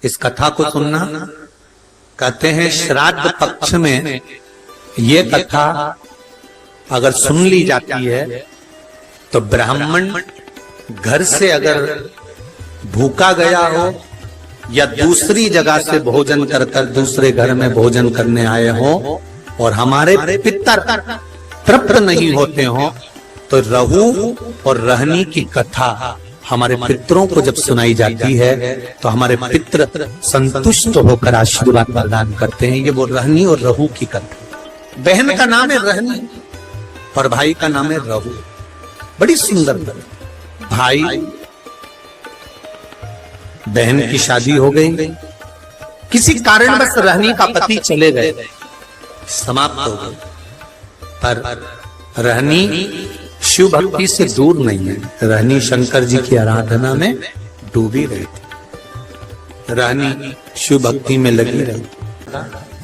इस कथा को सुनना। कहते हैं श्राद्ध पक्ष में ये कथा अगर सुन ली जाती है तो ब्राह्मण घर से अगर भूखा गया हो या दूसरी जगह से भोजन कर कर दूसरे घर में भोजन करने आए हो और हमारे पितर तृप्त नहीं होते हो तो रहू और रहनी की कथा हमारे पितरों को जब सुनाई जाती है तो हमारे पितर संतुष्ट होकर आशीर्वाद प्रदान करते हैं। ये वो रहनी और रहू की कथा। बहन का नाम है रहनी और भाई का नाम है रहू। बड़ी सुंदर भाई बहन की शादी हो गई, किसी कारणवश रहनी का पति चले गए, समाप्त हो गए, पर रहनी शिव भक्ति से दूर नहीं है। रहनी शंकर जी की आराधना में डूबी रही थी, रहनी शिव भक्ति में लगी रही।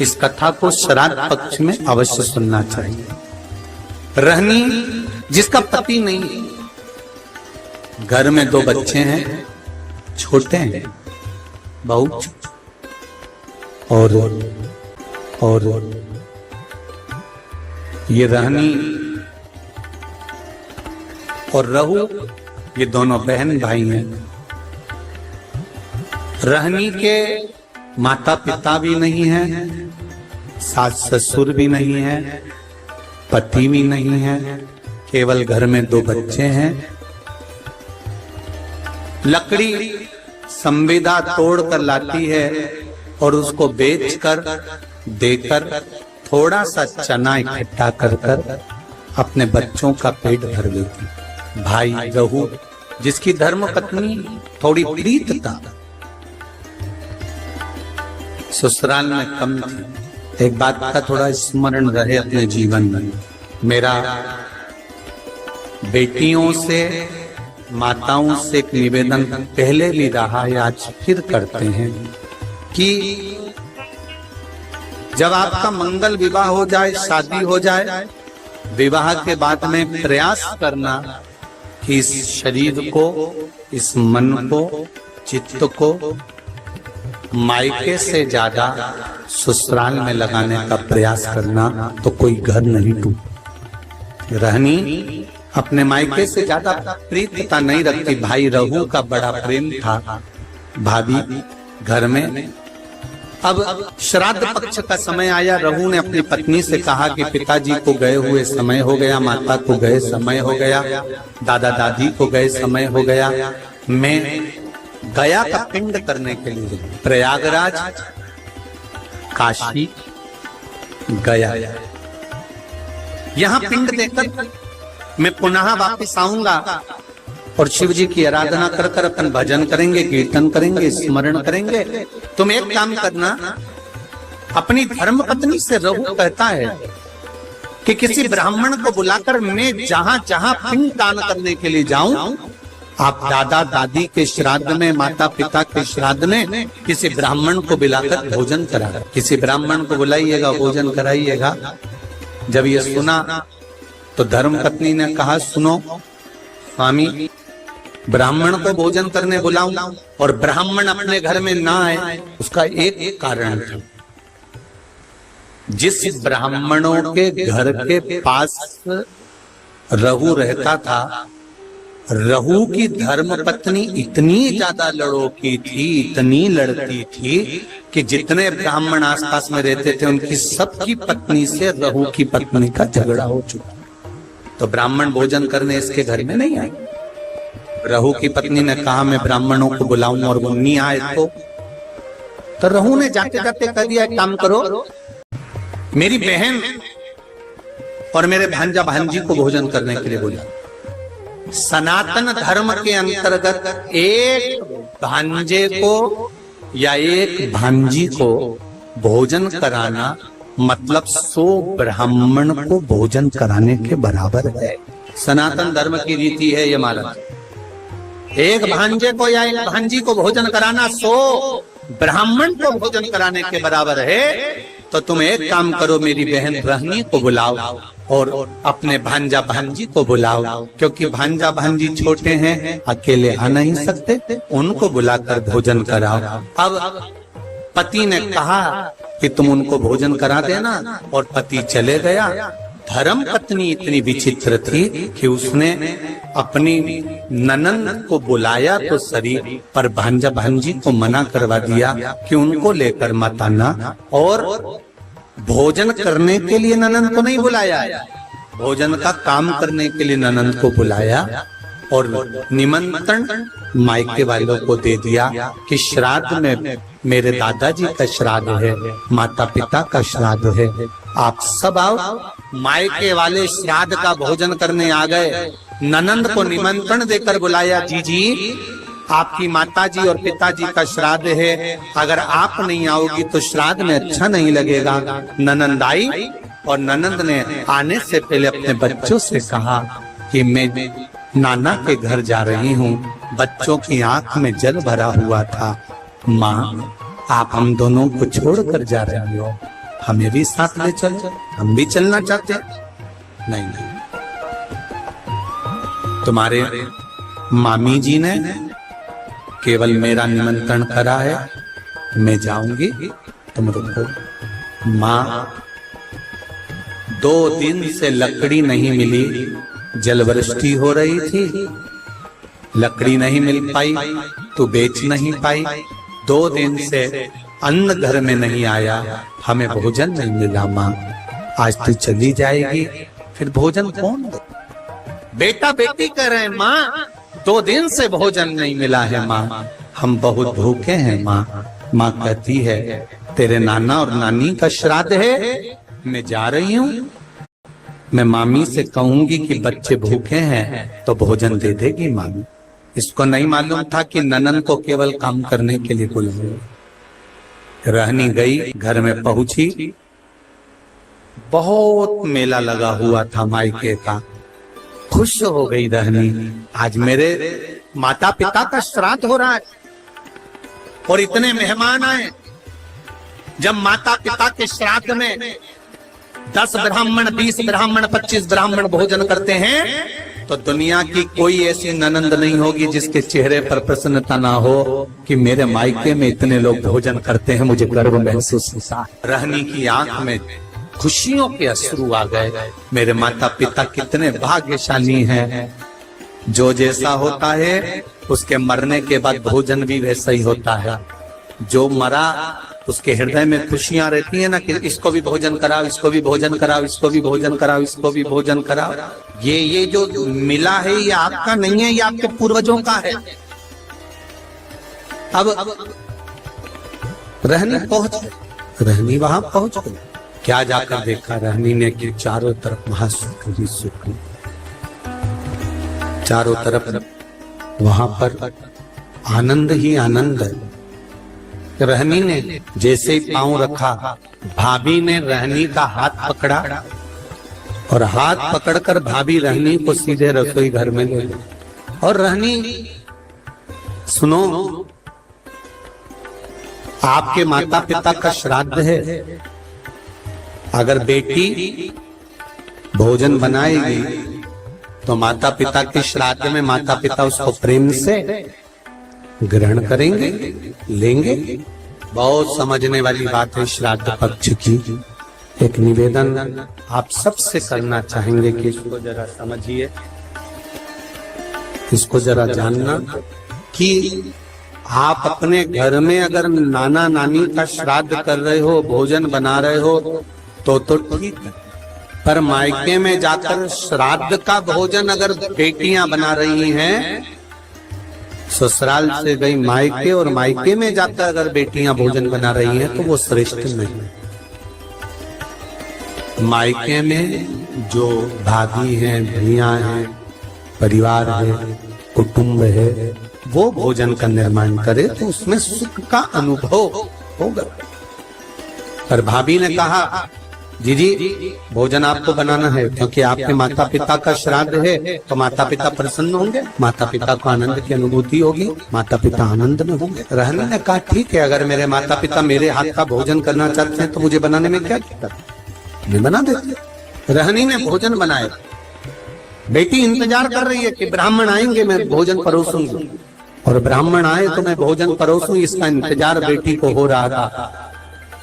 इस कथा को श्राद्ध पक्ष में अवश्य सुनना चाहिए। रहनी जिसका पति नहीं, घर में 2 बच्चे हैं, छोटे हैं बहुत, और ये रहनी और रहू ये दोनों बहन भाई हैं। रहनी के माता पिता भी नहीं है, सास ससुर भी नहीं है, पति भी नहीं है, केवल घर में 2 बच्चे हैं। लकड़ी संविदा तोड़ कर लाती है और उसको बेचकर देकर थोड़ा सा चना इकट्ठा कर कर अपने बच्चों का पेट भर देती। भाई रहू जिसकी धर्म पत्नी थोड़ी प्रीत था, ससुराल में कम थी। एक बात का थोड़ा स्मरण रहे अपने जीवन में। मेरा बेटियों से माताओं से एक निवेदन पहले भी रहा है, आज फिर करते हैं कि जब आपका मंगल विवाह हो जाए, शादी हो जाए, विवाह के बाद में प्रयास करना कि इस शरीर को, इस मन को, चित्त को मायके से ज्यादा ससुराल में लगाने का प्रयास करना, तो कोई घर नहीं टूटे। रहनी अपने मायके से ज्यादा प्रीतता नहीं रखती। भाई रहू का बड़ा प्रेम था भाभी घर में। अब श्राद्ध पक्ष का समय आया, रहू ने अपनी पत्नी से कहा कि पिताजी को गए हुए समय हो गया, माता को गए समय हो गया, दादा दादी को गए समय हो गया, मैं गया का पिंड करने के लिए प्रयागराज काशी गया, यहाँ पिंड देकर मैं पुनः वापस आऊंगा और शिव जी की आराधना कर कर अपन भजन करेंगे, कीर्तन करेंगे, स्मरण करेंगे। तुम एक काम करना, अपनी धर्म पत्नी से रहू कहता है कि किसी ब्राह्मण को बुलाकर मैं जहां जहां पिंड दान करने के लिए जाऊं, आप दादा दादी के श्राद्ध में, माता पिता के श्राद्ध में किसी ब्राह्मण को बुलाकर भोजन करा, किसी ब्राह्मण को बुलाइएगा, भोजन कराइएगा। जब ये सुना तो धर्म पत्नी ने कहा, सुनो स्वामी, ब्राह्मण को भोजन करने बुलाऊं और ब्राह्मण अपने घर में ना आए, उसका एक कारण था। जिस ब्राह्मणों के घर के पास रहू रहता था, रहू की धर्म पत्नी इतनी ज्यादा लड़ोकी थी, इतनी लड़ती थी कि जितने ब्राह्मण आसपास में रहते थे उनकी सबकी पत्नी से रहू की पत्नी का झगड़ा हो चुका। तो ब्राह्मण भोजन करने इसके घर में नहीं आए। रहू की पत्नी ने कहा मैं ब्राह्मणों को बुलाऊं और वो नहीं आए तो रहू ने जाते जाते कह दिया, एक काम करो, मेरी बहन और मेरे भांजा भांजी को भोजन करने के लिए बोला। सनातन धर्म के अंतर्गत एक भांजे को या एक भांजी को भोजन कराना मतलब 100 ब्राह्मण को भोजन कराने के बराबर है। सनातन धर्म की रीति है ये मालूम। एक भांजे को या एक भांजी को भोजन कराना 100 ब्राह्मण को भोजन कराने के बराबर है। तो तुम एक काम करो, मेरी बहन रहनी को बुलाओ और अपने भांजा भांजी को बुलाओ, क्योंकि भांजा भांजी छोटे हैं, अकेले आ नहीं सकते, उनको बुलाकर भोजन कराओ। अब पति ने कहा कि तुम उनको भोजन करा देना, और पति चले गया। धर्म पत्नी इतनी विचित्र थी कि उसने अपनी ननंद को बुलाया तो सही, पर भांजा भांजी को मना करवा दिया कि उनको लेकर मत आना, और भोजन करने के लिए ननंद को नहीं बुलाया, भोजन का काम करने के लिए ननंद को बुलाया, और निमंत्रण मायके वालों को दे दिया कि श्राद्ध में मेरे दादाजी का श्राद्ध है, माता पिता का श्राद्ध है, आप सब आओ। मायके वाले श्राद्ध का भोजन करने आ गए। ननंद को निमंत्रण देकर बुलाया, जी आपकी माताजी और पिताजी का श्राद्ध है, अगर आप नहीं आओगी तो श्राद्ध में अच्छा नहीं लगेगा। ननंद आई, और ननंद ने आने से पहले अपने बच्चों से कहा कि मैं नाना के घर जा रही हूँ। बच्चों की आंख में जल भरा हुआ था। माँ, आप हम दोनों को छोड़कर जा रही हो, हमें भी साथ ले चलो, हम भी चलना चाहते। नहीं नहीं, तुम्हारे मामी जी ने केवल मेरा निमंत्रण करा है, मैं जाऊंगी, तुम रुको। माँ, 2 दिन से लकड़ी नहीं मिली, जलवृष्टि हो रही थी, लकड़ी नहीं मिल पाई तो बेच नहीं पाई। 2 दिन से अन्न घर में नहीं आया, हमें भोजन नहीं मिला। माँ, आज तू चली जाएगी, फिर भोजन कौन दे? बेटा बेटी कह रहे हैं, माँ 2 दिन से भोजन नहीं मिला है माँ, हम बहुत भूखे हैं माँ। माँ कहती है, तेरे नाना और नानी का श्राद्ध है, मैं जा रही हूँ, मैं मामी से कहूंगी कि बच्चे भूखे हैं तो भोजन दे देगी मामी। इसको नहीं मालूम था कि ननंद को केवल काम करने के लिए बुलाया। रहनी गई, घर में पहुंची, बहुत मेला लगा हुआ था मायके का। खुश हो गई रहनी, आज मेरे माता पिता का श्राद्ध हो रहा है और इतने मेहमान आए। जब माता पिता के श्राद्ध में 10 ब्राह्मण, 20 ब्राह्मण, 25 ब्राह्मण भोजन करते हैं, तो दुनिया की कोई ऐसी ननंद नहीं होगी जिसके चेहरे पर प्रसन्नता ना हो कि मेरे मायके में इतने लोग भोजन करते हैं, मुझे गर्व महसूस होता है। रहनी की आंख में खुशियों के अश्रु आ गए। मेरे माता पिता कितने भाग्यशाली हैं। जो जैसा होता है उसके मरने के बाद भोजन भी वैसा ही होता है। जो मरा उसके हृदय में खुशियां रहती है ना कि इसको भी भोजन कराओ, इसको भी भोजन कराओ, इसको भी भोजन कराओ, इसको भी भोजन कराओ। ये जो मिला है ये आपका नहीं है, ये आपके पूर्वजों का है। अब रहनी पहुंच गई, रहनी वहां पहुंच गई। क्या जाकर देखा रहनी ने कि चारों तरफ महासुख ही सुख, चारों तरफ वहां पर आनंद ही आनंद है। रहनी ने जैसे ही पांव रखा, भाभी ने रहनी का हाथ पकड़ा और हाथ पकड़कर भाभी रहनी को सीधे रसोई घर में ले गई। और रहनी, सुनो, आपके माता पिता का श्राद्ध है, अगर बेटी भोजन बनाएगी तो माता पिता के श्राद्ध में माता पिता उसको प्रेम से ग्रहण करेंगे, लेंगे। बहुत समझने वाली बात है श्राद्ध पक्ष की। एक निवेदन आप सबसे करना चाहेंगे कि इसको जरा समझिए, इसको जरा जानना कि आप अपने घर में अगर नाना नानी का श्राद्ध कर रहे हो, भोजन बना रहे हो तो ठीक है, पर मायके में जाकर श्राद्ध का भोजन अगर बेटियां बना रही हैं, ससुराल से गई मायके और मायके में जाकर अगर बेटियां भोजन बना रही हैं तो वो श्रेष्ठ नहीं। मायके में जो भाभी हैं, भैया हैं, परिवार है, कुटुंब है, वो भोजन का निर्माण करे तो उसमें सुख का अनुभव होगा। पर भाभी ने कहा, जी भोजन आपको बनाना है क्योंकि आपके माता पिता का श्राद्ध है, तो माता पिता प्रसन्न होंगे, माता पिता को आनंद की अनुभूति होगी, माता पिता आनंद में होंगे। रहने ने कहा, ठीक है, अगर मेरे माता पिता मेरे हाथ का भोजन करना चाहते हैं तो मुझे बनाने में क्या दिक्कत, मैं बना देती। रहनी ने भोजन बनाया, बेटी इंतजार कर रही है कि ब्राह्मण आएंगे मैं भोजन परोसूंगी, और ब्राह्मण आए तो मैं भोजन परोसूं, इसका इंतजार बेटी को हो रहा था।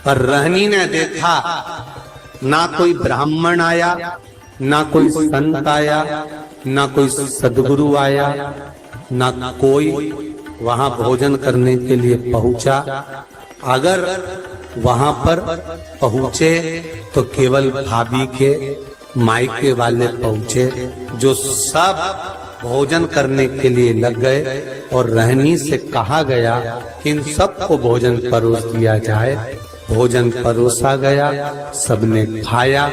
पर रहनी ने देखा ना कोई ब्राह्मण आया, ना कोई संत आया, ना कोई सदगुरु आया, ना कोई वहां भोजन करने के लिए पहुंचा। अगर वहां पर पहुंचे तो केवल भाभी के मायके वाले पहुंचे, जो सब भोजन करने के लिए लग गए, और रहनी से कहा गया कि इन सबको भोजन परोस दिया जाए। भोजन परोसा गया, सबने खाया।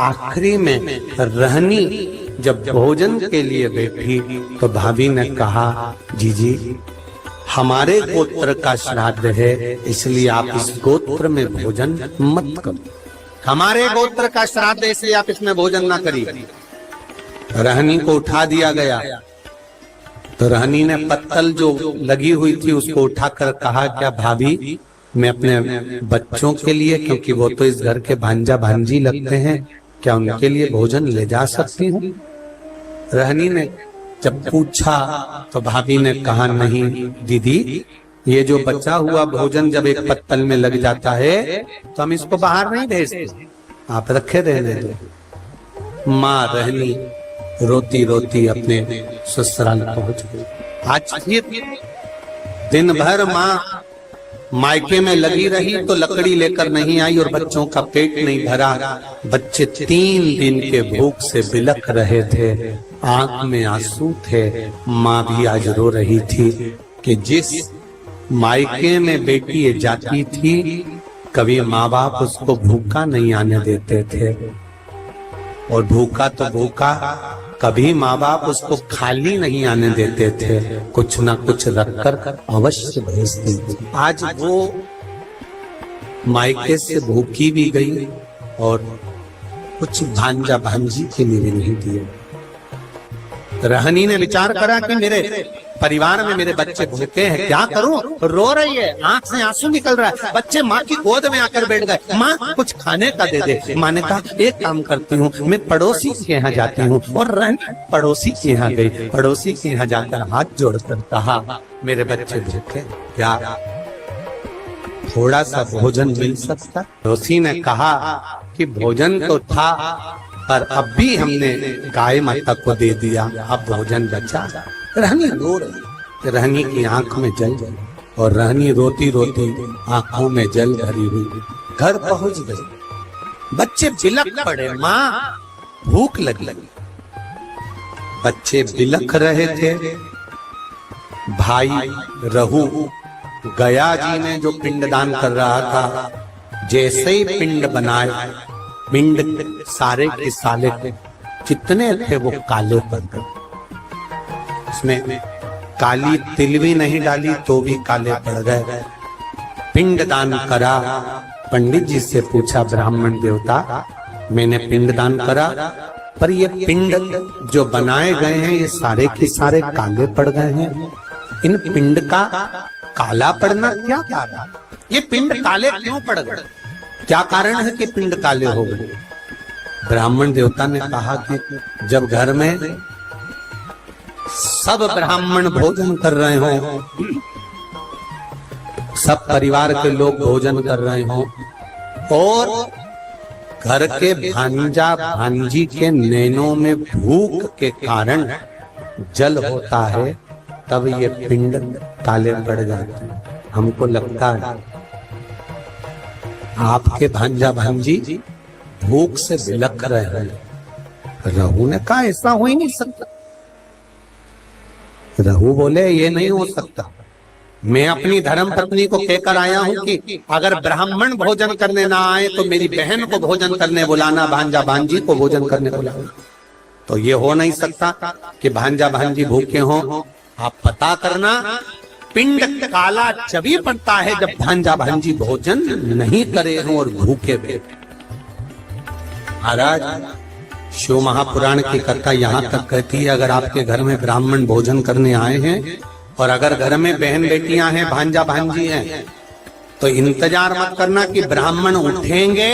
आखिरी में रहनी जब भोजन के लिए बैठी तो भाभी ने कहा, जीजी हमारे गोत्र का श्राद्ध है, इसलिए आप इस गोत्र में भोजन मत करो। हमारे गोत्र का श्राद्ध है, इसलिए आप इसमें भोजन ना करिए। रहनी को उठा दिया गया तो रहनी ने पत्तल जो लगी हुई थी उसको उठाकर कहा, क्या भाभी मैं अपने बच्चों के लिए, क्योंकि वो तो इस घर के भांजा भांजी लगते हैं, क्या उनके लिए भोजन ले जा सकती हूँ? रहनी ने जब पूछा तो भाभी ने कहा, नहीं दीदी, ये जो बचा हुआ भोजन जब एक पत्तल में लग जाता है तो हम इसको बाहर नहीं भेजते, आप रखे रहने दो। माँ रहनी रोती रोती अपने ससुराल पहुंच गई। आज दिन भर माँ मायके में लगी रही तो लकड़ी लेकर नहीं आई और बच्चों का पेट नहीं भरा। बच्चे 3 दिन के भूख से बिलख रहे थे, आंख में आंसू थे। माँ भी आज रो रही थी कि जिस मायके में बेटी जाती थी, कभी माँ बाप उसको भूखा नहीं आने देते थे, और भूखा तो भूखा, कभी माँ बाप उसको खाली नहीं आने देते थे, कुछ ना कुछ रखकर अवश्य भेजते थे। आज वो मायके से भूखी भी गई और कुछ भांजा भांजी के लिए भी नहीं दिए। रहनी ने विचार करा कि मेरे परिवार में मेरे बच्चे भूखे हैं, क्या करूं? रो रही है, आंख से आंसू निकल रहा है, बच्चे माँ की गोद में आकर बैठ गए। माँ कुछ खाने का दे दे। माँ ने कहा, एक काम करती हूँ, मैं पड़ोसी के यहाँ जाती हूँ। और रहनी पड़ोसी के यहाँ गई। पड़ोसी के यहाँ जाकर हाथ जोड़कर कहा, मेरे बच्चे भूखे, क्या थोड़ा सा भोजन मिल सकता? पड़ोसी ने कहा कि भोजन तो था, पर अब भी हमने गाय माता को दे दिया, अब भोजन बचा। रहनी रो रही, रहनी की आंख में जल और रहनी रोती रोती आंखों में जल भरी हुई घर पहुंच गई। बच्चे बिलख पड़े, माँ भूख लगी। बच्चे बिलख रहे थे। भाई रहू गया जी ने जो पिंडदान कर रहा था, जैसे ही पिंड बनाए, पिंड सारे के साले जितने थे वो काले पड़ गए। उसमें काली तिल भी नहीं डाली तो भी काले पड़ गए। पिंड दान करा। पंडित जी से पूछा, ब्राह्मण देवता मैंने पिंड दान करा, पर ये पिंड जो बनाए गए हैं ये सारे के सारे काले पड़ गए हैं, इन पिंड का काला पड़ना क्या कारण? ये पिंड काले क्यों पड़ गए? क्या कारण है कि पिंड काले हो गए? ब्राह्मण देवता ने कहा कि जब घर में सब ब्राह्मण भोजन कर रहे हो, सब परिवार के लोग भोजन कर रहे हो, और घर के भांजा भांजी के नैनों में भूख के कारण जल होता है, तब ये पिंड काले पड़ जाते हैं। हमको लगता है आपके भांजा भांजी भूख से बिलख रहे हैं। रहू ने कहा, ऐसा हो ही नहीं सकता। रहू बोले, ये नहीं हो सकता। मैं अपनी धर्म पत्नी को कहकर आया हूं कि अगर ब्राह्मण भोजन करने ना आए तो मेरी बहन को भोजन करने बुलाना, भांजा भांजी को भोजन करने बुलाना। तो ये हो नहीं सकता कि भांजा भांजी भूखे हों। आप पता करना, पिंड काला जभी पड़ता है जब भांजा भांजी भोजन नहीं करे हों और भूखे बैठे। महाराज, शिव महापुराण की कथा यहाँ तक कहती है, अगर आपके घर में ब्राह्मण भोजन करने आए हैं और अगर घर में बहन बेटियां हैं, भांजा भांजी हैं, तो इंतजार मत करना कि ब्राह्मण उठेंगे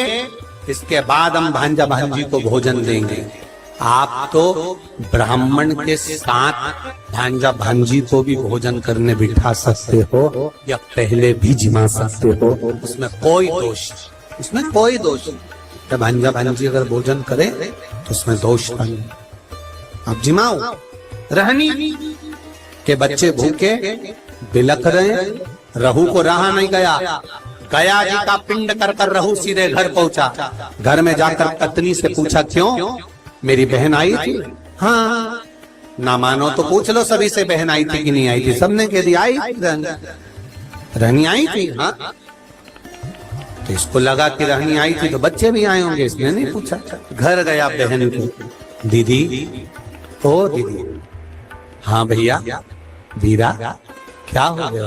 इसके बाद हम भांजा भांजी को भोजन देंगे। आप तो ब्राह्मण के साथ भांजा भांजी को भी भोजन करने बिठा सकते हो या पहले भी जिमा सकते हो, उसमें कोई दोष, उसमें कोई दोष नहीं। भांजा भांजी अगर भोजन करे तो उसमें दोष नहीं। आप जिमाओ। रहनी के बच्चे भूखे बिलक रहे, रहू को रहा नहीं गया, गया जी का पिंड कर कर रहू सीधे घर पहुंचा। घर में जाकर पत्नी से पूछा, क्यों मेरी बहन आई थी? हाँ, ना मानो तो पूछ लो सभी से, बहन आई थी कि नहीं आई थी? सबने कह दिया आई, रहनी आई थी। हाँ, तो इसको लगा कि रहनी आई थी तो बच्चे भी आए होंगे, इसने नहीं पूछा। घर गया बहन को, दीदी, ओ दीदी। हाँ भैया, वीरा क्या हो गया?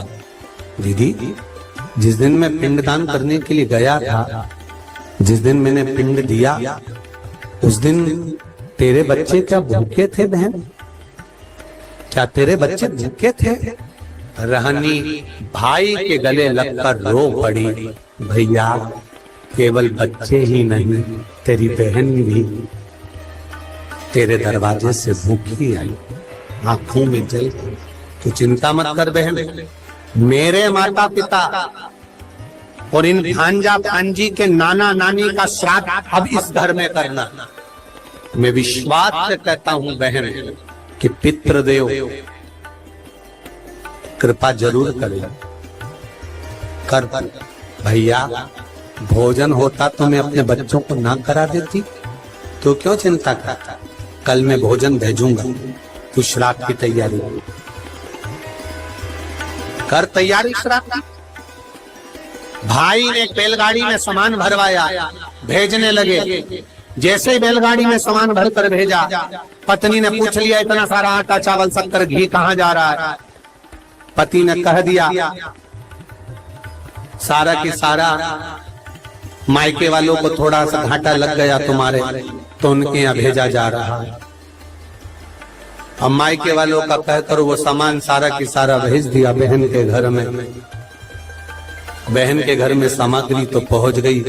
दीदी, जिस दिन मैं पिंडदान करने के लिए गया था, जिस दिन मैंने पिंड दिया, उस दिन तेरे बच्चे क्या भूखे थे बहन? क्या तेरे बच्चे भूखे थे? रहनी भाई के गले लगकर रो पड़ी, भैया केवल बच्चे ही नहीं, तेरी बहन भी तेरे दरवाजे से भूखी आई, आंखों में जल। तू चिंता मत कर बहन, मेरे माता पिता और इन भांजा भांजी के नाना नानी का श्राद्ध अब इस घर में करना। मैं विश्वास से कहता हूं बहन कि पितृदेव कृपा जरूर करेगा। कर भैया, भोजन होता तो मैं अपने बच्चों को ना करा देती, तो क्यों चिंता करता? कल मैं भोजन भेजूंगा, तू श्राद्ध की तैयारी कर। तैयारी श्राद्ध की। भाई ने बैलगाड़ी में सामान भरवाया, भेजने लगे। जैसे ही बैलगाड़ी में सामान भरकर भेजा, पत्नी ने पूछ लिया, इतना सारा आटा चावल शक्कर घी कहाँ जा रहा है? पति ने कह दिया, सारा की सारा मायके वालों को थोड़ा सा घाटा लग गया तुम्हारे, तो उनके यहाँ भेजा जा रहा है। अब मायके वालों का कहकर वो सामान सारा की सारा भेज दिया बहन के घर में। बहन के घर में सामग्री तो पहुंच गई,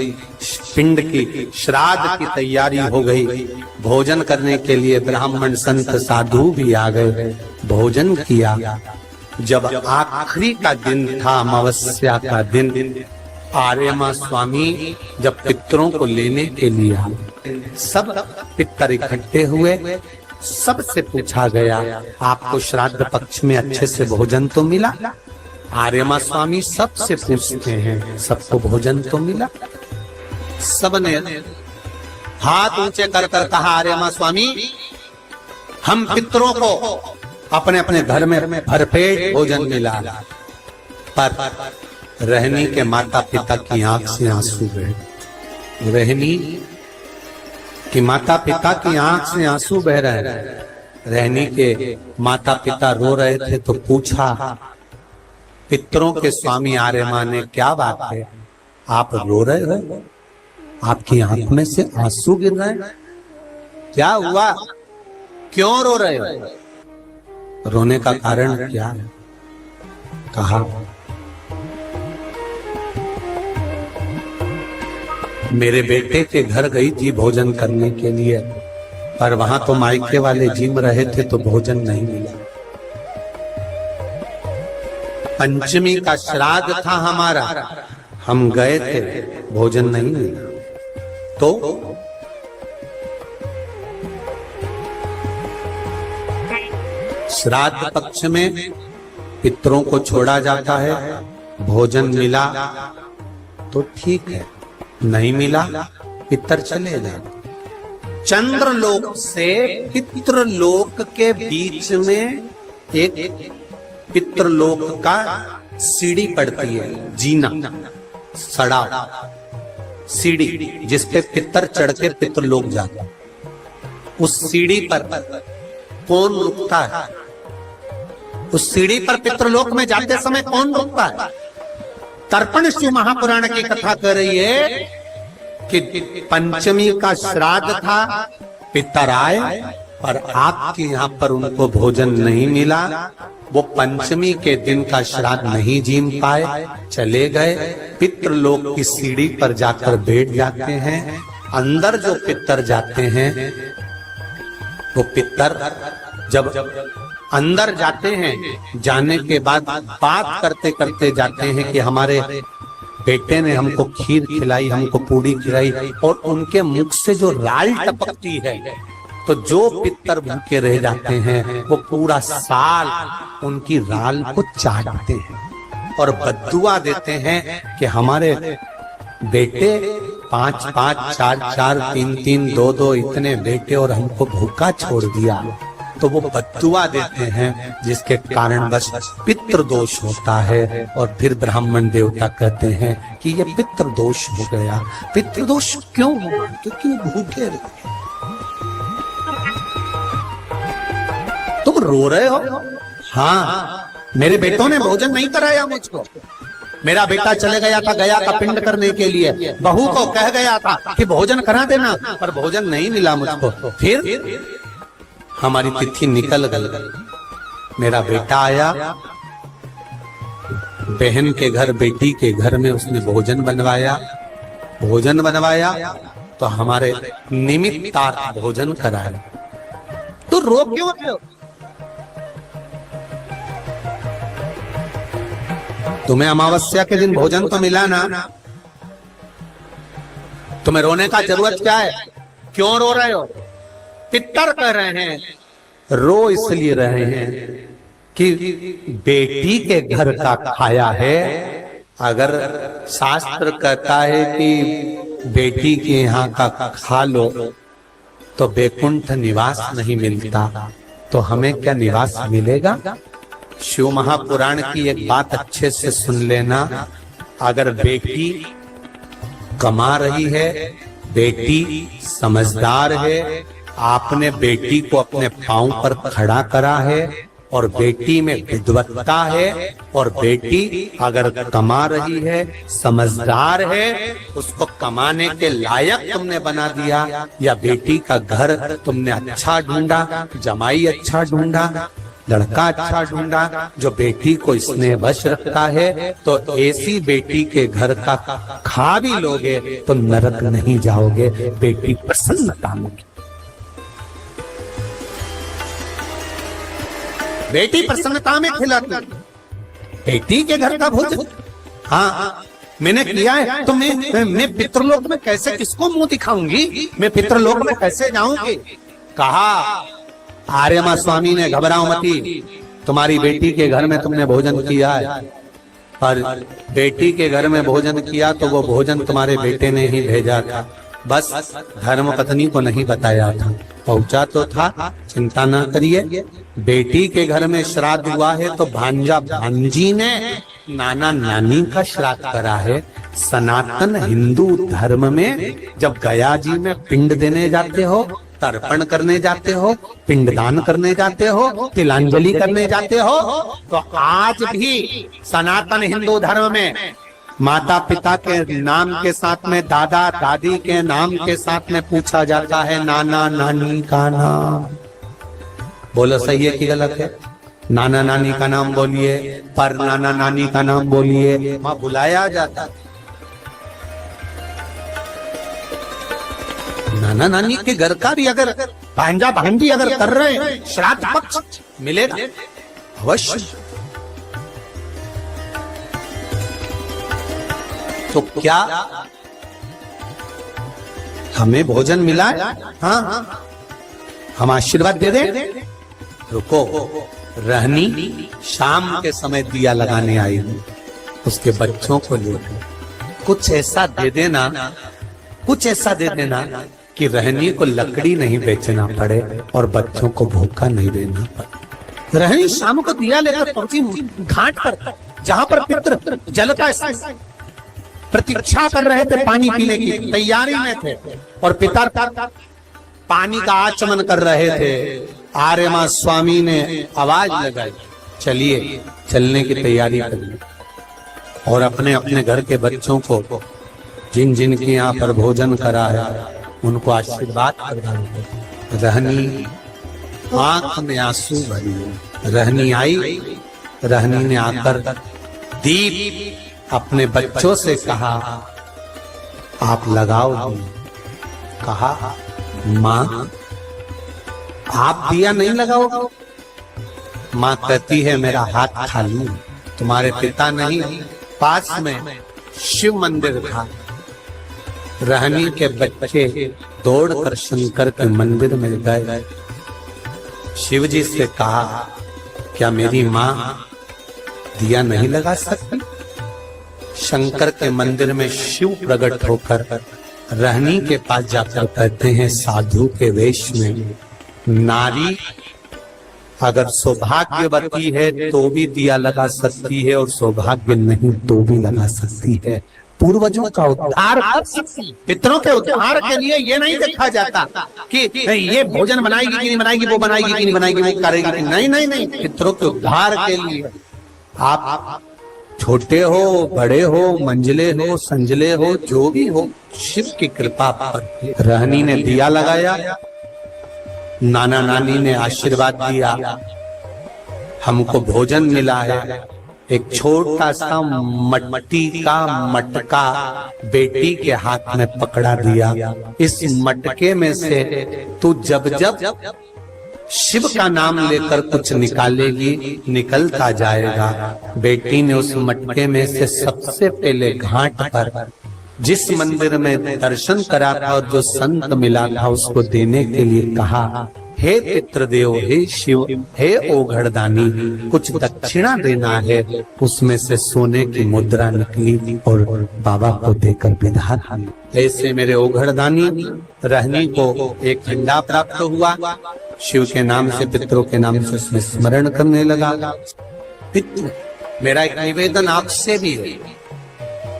पिंड की श्राद्ध की तैयारी हो गई। भोजन करने के लिए ब्राह्मण संत साधु भी आ गए, भोजन किया। जब आखिरी का दिन था, अमावस्या का दिन, आर्यमा स्वामी जब पितरों को लेने के लिए आए, सब पितर इकट्ठे हुए। सबसे पूछा गया, आपको श्राद्ध पक्ष में अच्छे से भोजन तो मिला? आर्यमा स्वामी सबसे पूछते हैं, सबको भोजन तो मिला? सबने हाथ ऊंचे कर कर कहा, आर्यमा स्वामी, हम पितरों को अपने अपने घर में भरपेट भोजन मिला। पर रहनी के माता पिता की आंख से आंसू बहे। रहनी कि माता पिता की आंख से आंसू बह रहे हैं। रहनी के माता पिता रो रहे थे तो पूछा, पितरों के स्वामी आर्यमा ने, क्या बात है, आप रो रहे हो? आपकी आंख में से आंसू गिर रहे हैं? क्या हुआ, क्यों रो रहे हो? रोने का कारण क्या है? कहा, मेरे बेटे के घर गई थी भोजन करने के लिए, पर वहां तो मायके वाले जिम रहे थे तो भोजन नहीं मिला। पंचमी का श्राद्ध था हमारा, हम गए थे, भोजन नहीं मिला। तो श्राद्ध पक्ष में पितरों को छोड़ा जाता है, भोजन मिला तो ठीक है, नहीं मिला पितर चले जाए। चंद्रलोक से पितृलोक के बीच में एक पितृलोक का सीढ़ी पड़ती है, जीना, सड़ा सीढ़ी, जिसपे पितर चढ़ के पितृलोक जाता। उस सीढ़ी पर कौन रुकता है? उस सीढ़ी पर पितृलोक में जाते समय कौन रुकता है? तर्पण शिव महापुराण की कथा कर रही है कि पंचमी का श्राद्ध था, पितर आए, पर आपके यहाँ पर उनको भोजन नहीं मिला। वो पंचमी के दिन का श्राद्ध नहीं जीम पाए, चले गए। पितृलोक की सीढ़ी पर जाकर बैठ जाते हैं। अंदर जो पितर जाते हैं, वो पितर जब अंदर जाते हैं, जाने के बाद बात करते करते जाते हैं कि हमारे बेटे ने हमको खीर खिलाई, हमको पूड़ी खिलाई, और उनके मुख से जो राल टपकती है, तो जो पितर भूखे रह जाते हैं वो पूरा साल उनकी राल को चाटते हैं और बद्दुआ देते हैं कि हमारे बेटे 5-5, 4-4, 3-3, 2-2 इतने बेटे और हमको भूखा छोड़ दिया। तो वो बद्दुआ देते हैं, जिसके कारण बस पितृ दोष होता है। और फिर ब्राह्मण देवता कहते हैं कि ये पितृ दोष हो गया। पितृ दोष क्यों हुआ? क्योंकि वो भूखे रहे। तुम रो रहे हो? हाँ, मेरे बेटों ने भोजन नहीं कराया मुझको। मेरा बेटा चले गया था गया का पिंड करने के लिए, बहू को कह गया था कि भोजन करा देना, पर भोजन नहीं मिला मुझको। फिर हमारी तिथि निकल गई। मेरा बेटा आया, बहन के घर, बेटी के घर में उसने भोजन बनवाया तो हमारे निमित्तार्थ भोजन कराया। तो रो क्यों रहे हो? तुम्हें अमावस्या के दिन भोजन तो मिला ना, तुम्हें रोने का जरूरत क्या है? क्यों रो रहे हो? पितर कह रहे हैं, रो इसलिए रहे हैं कि बेटी के घर का खाया है। अगर शास्त्र कहता है कि बेटी के यहाँ का खा लो तो वैकुंठ निवास नहीं मिलता, तो हमें क्या निवास मिलेगा? शिव महापुराण की एक बात अच्छे से सुन लेना। अगर बेटी कमा रही है, बेटी समझदार है, आपने बेटी को अपने पांव पर खड़ा करा है और बेटी में विद्वत्ता है, और बेटी अगर कमा रही है, समझदार है, उसको कमाने के लायक तुमने बना दिया, या बेटी का घर तुमने अच्छा ढूंढा, जमाई अच्छा ढूंढा, लड़का अच्छा ढूंढा जो बेटी को स्नेह वश रखता है, तो ऐसी बेटी के घर का खा भी लोगे तो नरक नहीं जाओगे, बेटी प्रसन्नता में। बेटी प्रसन्नता में खिलाती, बेटी के घर का भोजन। हाँ, मैंने किया है। तो मैं पितृलोक में कैसे, किसको मुंह दिखाऊंगी? मैं पितृलोक में कैसे जाऊंगी? कहा आर्यमा स्वामी ने, घबराओ मती, तुम्हारी बेटी के घर में तुमने भोजन किया है, और बेटी के घर में भोजन किया तो वो भोजन तुम्हारे बेटे ने ही भेजा था, बस धर्म पत्नी को नहीं बताया था। पहुंचा तो था, चिंता ना करिए। बेटी के घर में श्राद्ध हुआ है तो भांजा भांजी ने नाना नानी का श्राद्ध करा है। सनातन हिंदू धर्म में जब गया जी में पिंड देने जाते हो, तर्पण करने जाते हो, पिंडदान करने जाते हो, तिलांजलि करने जाते हो, तो आज भी सनातन हिंदू धर्म में माता पिता के नाम के साथ में, दादा दादी के नाम के साथ में पूछा जाता है नाना नानी का नाम। बोलो सही है कि गलत है? नाना नानी का नाम बोलिए, पर नाना नानी का नाम बोलिए, वहां बुलाया जाता है। नाना नानी के घर का भी अगर भांजा भांजी अगर कर रहे हैं, श्राद्ध पक्ष मिलेगा अवश्य। तो क्या हमें भोजन मिला? हाँ, हम आशीर्वाद दे दें। रुको, रहनी शाम के समय दिया लगाने आई हूं, उसके बच्चों को ले कुछ ऐसा दे देना, कुछ ऐसा दे देना कि रहनी को लकड़ी नहीं बेचना पड़े और बच्चों को भूखा नहीं देना पड़े। रहनी शाम को दिया लेकर पहुंची घाट पर, जहां पर पितृ जल का प्रतीक्षा कर रहे थे, पानी पीने की तैयारी में थे, और पिता पानी का आचमन कर रहे थे। आर्यमा स्वामी ने आवाज लगाई, चलिए, चलने की तैयारी करिए, और अपने अपने घर के बच्चों को, जिन जिन के यहाँ पर भोजन करा है, उनको आशीर्वाद प्रदान कर। रहनी आंख में आंसू भरी। रहनी आई, रहनी ने आकर दीप अपने बच्चों से कहा, आप लगाओ कहा, माँ आप दिया नहीं लगाओ? माँ कहती है, मेरा हाथ खाली, तुम्हारे पिता नहीं, पास में शिव मंदिर था। रहनी के बच्चे दौड़कर शंकर के मंदिर में गए। शिव जी से कहा, क्या मेरी माँ दिया नहीं लगा सकती? शंकर के मंदिर में शिव प्रकट होकर रहनी के पास जाकर कहते हैं, साधु के वेश में नारी अगर सौभाग्यवती है तो भी दिया लगा सकती है, और सौभाग्य नहीं तो भी लगा सकती है। पूर्वजों का उद्धार, पितरों के उद्धार के लिए ये नहीं देखा जाता कि ये भोजन बनाएगी कि नहीं बनाएगी, वो बनाएगी कि नहीं बनाएगी, वो करेगी कि नहीं। नहीं नहीं, पितरों के उद्धार के लिए आप छोटे हो, बड़े हो, मंझले हो, संजले हो, जो भी हो, शिव की कृपा पर। रहनी ने दिया लगाया, नाना नानी ने आशीर्वाद दिया, हमको भोजन मिला है। एक छोटा सा मट्टी का मटका बेटी के हाथ में पकड़ा दिया। इस मटके में से तू जब जब शिव का नाम लेकर कुछ निकालेगी, निकलता जाएगा। बेटी ने उस मटके में से सबसे पहले घाट पर जिस मंदिर में दर्शन करा था और जो संत मिला था उसको देने के लिए कहा, हे पितृदेव, हे शिव, हे ओघड़दानी, कुछ दक्षिणा देना है। उसमें से सोने की मुद्रा निकली और बाबा को देकर विदा की। ऐसे मेरे ओघड़दानी रहनी को एक झंडा प्राप्त हुआ। शिव के नाम से, पितरों के नाम से उसमें स्मरण करने लगा। पितृ, मेरा एक निवेदन आपसे भी है,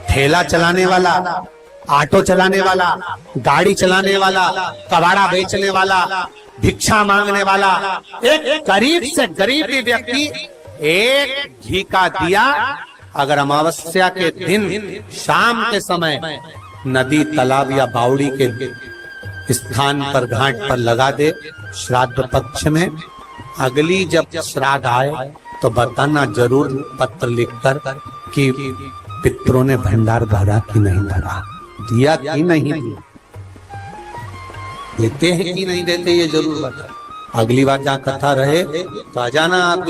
ठेला चलाने वाला, ऑटो चलाने वाला, गाड़ी चलाने वाला, कबाड़ा बेचने वाला, भिक्षा मांगने वाला, एक गरीब से गरीब व्यक्ति एक घी का दिया अगर अमावस्या के दिन शाम के समय नदी, तालाब या बावड़ी के स्थान पर, घाट पर लगा दे, श्राद्ध पक्ष में, अगली जब श्राद्ध आए तो बताना जरूर पत्र लिखकर कि पितरों ने भंडार भरा कि नहीं भरा, दिया कि नहीं दिया, देते हैं कि नहीं देते, ये जरूर बता। अगली बार जहाँ कथा रहे तो आ जाना आप।